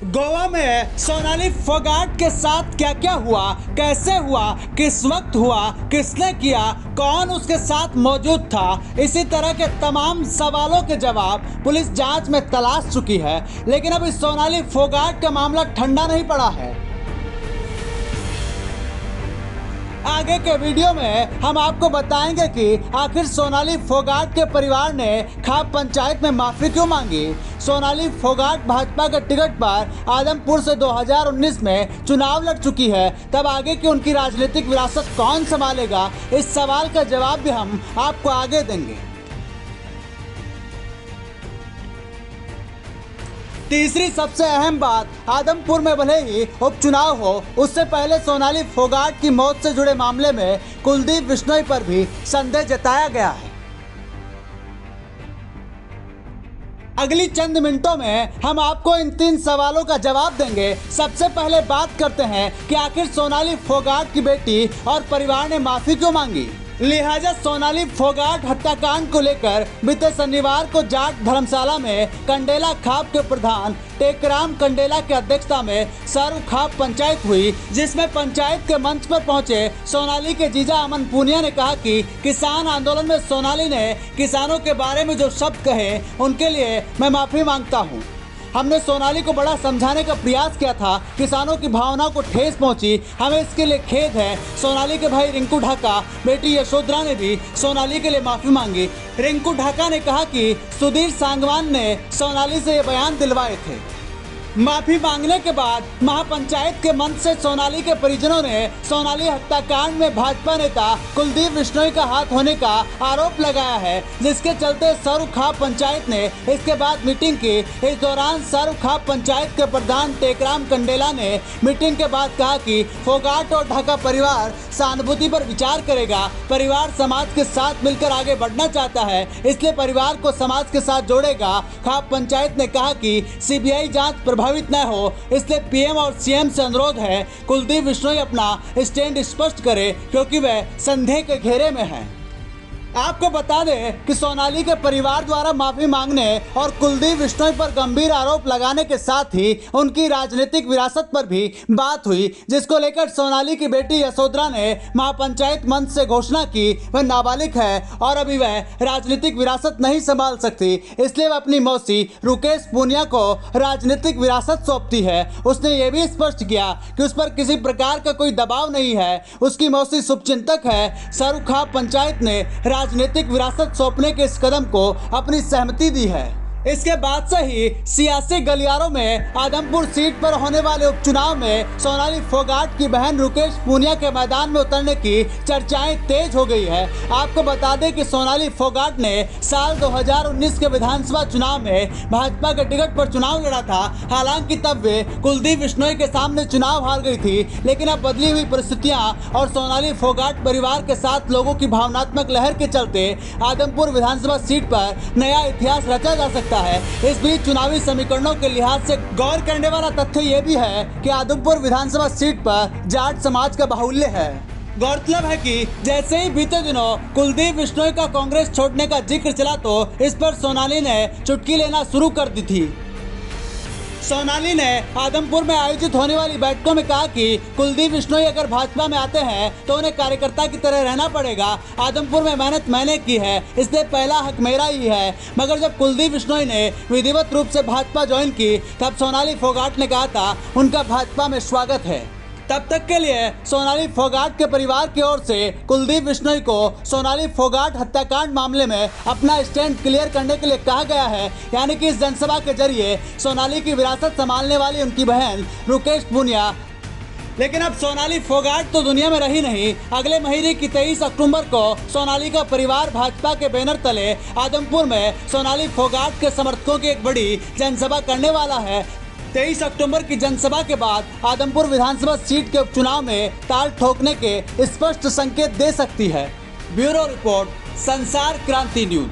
गोवा में सोनाली फोगाट के साथ क्या क्या हुआ, कैसे हुआ, किस वक्त हुआ, किसने किया, कौन उसके साथ मौजूद था, इसी तरह के तमाम सवालों के जवाब पुलिस जांच में तलाश चुकी है। लेकिन अभी सोनाली फोगाट का मामला ठंडा नहीं पड़ा है। आगे के वीडियो में हम आपको बताएंगे कि आखिर सोनाली फोगाट के परिवार ने खाप पंचायत में माफी क्यों मांगी। सोनाली फोगाट भाजपा के टिकट पर आदमपुर से 2019 में चुनाव लड़ चुकी है, तब आगे की उनकी राजनीतिक विरासत कौन संभालेगा, इस सवाल का जवाब भी हम आपको आगे देंगे। तीसरी सबसे अहम बात, आदमपुर में भले ही उपचुनाव हो, उससे पहले सोनाली फोगाट की मौत से जुड़े मामले में कुलदीप बिश्नोई पर भी संदेह जताया गया है। अगली चंद मिनटों में हम आपको इन 3 सवालों का जवाब देंगे। सबसे पहले बात करते हैं कि आखिर सोनाली फोगाट की बेटी और परिवार ने माफी क्यों मांगी। लिहाजा सोनाली फोगाट हत्याकांड को लेकर बीते शनिवार को जाट धर्मशाला में कंडेला खाप के प्रधान टेकराम कंडेला की अध्यक्षता में सर्व खाप पंचायत हुई, जिसमें पंचायत के मंच पर पहुंचे सोनाली के जीजा अमन पूनिया ने कहा कि किसान आंदोलन में सोनाली ने किसानों के बारे में जो शब्द कहे उनके लिए मैं माफी मांगता हूं। हमने सोनाली को बड़ा समझाने का प्रयास किया था, किसानों की भावनाओं को ठेस पहुंची, हमें इसके लिए खेद है। सोनाली के भाई रिंकू ढाका, बेटी यशोधरा ने भी सोनाली के लिए माफी मांगी। रिंकू ढाका ने कहा कि सुधीर सांगवान ने सोनाली से ये बयान दिलवाए थे। माफी मांगने के बाद महापंचायत के मंच से सोनाली के परिजनों ने सोनाली हत्याकांड में भाजपा नेता कुलदीप बिश्नोई का हाथ होने का आरोप लगाया है, जिसके चलते सर्व खाप पंचायत ने इसके बाद मीटिंग की। इस दौरान सर्व खाप पंचायत के प्रधान टेकराम कंडेला ने मीटिंग के बाद कहा कि फोगाट और ढाका परिवार सहानुभूति पर विचार करेगा। परिवार समाज के साथ मिलकर आगे बढ़ना चाहता है, इसलिए परिवार को समाज के साथ जोड़ेगा। खाप पंचायत ने कहा कि सीबीआई जांच प्रभावित न हो, इसलिए पीएम और सीएम से अनुरोध है कुलदीप बिश्नोई अपना स्टैंड स्पष्ट करे, क्योंकि वह संदेह के घेरे में है। आपको बता दें कि सोनाली के परिवार द्वारा माफी मांगने और कुलदीप बिश्नोई पर गंभीर आरोप लगाने के साथ ही उनकी राजनीतिक विरासत पर भी बात हुई, जिसको लेकर सोनाली की बेटी यशोधरा ने महापंचायत मंच से घोषणा की वह नाबालिग है और अभी वह राजनीतिक विरासत नहीं संभाल सकती, इसलिए वह अपनी मौसी रुकेश पूनिया को राजनीतिक विरासत सौंपती है। उसने ये भी स्पष्ट किया कि उस पर किसी प्रकार का कोई दबाव नहीं है, उसकी मौसी शुभचिंतक है। सर्व खाप पंचायत ने राजनीतिक विरासत सौंपने के इस कदम को अपनी सहमति दी है। इसके बाद से ही सियासी गलियारों में आदमपुर सीट पर होने वाले उपचुनाव में सोनाली फोगाट की बहन रुकेश पूनिया के मैदान में उतरने की चर्चाएं तेज हो गई है। आपको बता दें कि सोनाली फोगाट ने साल 2019 के विधानसभा चुनाव में भाजपा के टिकट पर चुनाव लड़ा था। हालांकि तब वे कुलदीप बिश्नोई के सामने चुनाव हार गई थी, लेकिन अब बदली हुई परिस्थितियां और सोनाली फोगाट परिवार के साथ लोगों की भावनात्मक लहर के चलते आदमपुर विधानसभा सीट पर नया इतिहास रचा जा सकता है। इस बीच चुनावी समीकरणों के लिहाज से गौर करने वाला तथ्य ये भी है कि आदमपुर विधानसभा सीट पर जाट समाज का बाहुल्य है। गौरतलब है कि जैसे ही बीते दिनों कुलदीप बिश्नोई का कांग्रेस छोड़ने का जिक्र चला, तो इस पर सोनाली ने चुटकी लेना शुरू कर दी थी। सोनाली ने आदमपुर में आयोजित होने वाली बैठकों में कहा कि कुलदीप बिश्नोई अगर भाजपा में आते हैं तो उन्हें कार्यकर्ता की तरह रहना पड़ेगा। आदमपुर में मेहनत मैंने की है, इसलिए पहला हक मेरा ही है। मगर जब कुलदीप बिश्नोई ने विधिवत रूप से भाजपा ज्वाइन की, तब सोनाली फोगाट ने कहा था उनका भाजपा में स्वागत है। तब तक के लिए सोनाली फोगाट के परिवार की ओर से कुलदीप बिश्नोई को सोनाली फोगाट हत्याकांड मामले में अपना स्टैंड क्लियर करने के लिए कहा गया है, यानी कि इस जनसभा के जरिए सोनाली की विरासत संभालने वाली उनकी बहन रुकेश पूनिया। लेकिन अब सोनाली फोगाट तो दुनिया में रही नहीं। अगले महीने की 23 अक्टूबर को सोनाली का परिवार भाजपा के बैनर तले आदमपुर में सोनाली फोगाट के समर्थकों की एक बड़ी जनसभा करने वाला है। 23 अक्टूबर की जनसभा के बाद आदमपुर विधानसभा सीट के उपचुनाव में ताल ठोकने के स्पष्ट संकेत दे सकती है। ब्यूरो रिपोर्ट, संसार क्रांति न्यूज।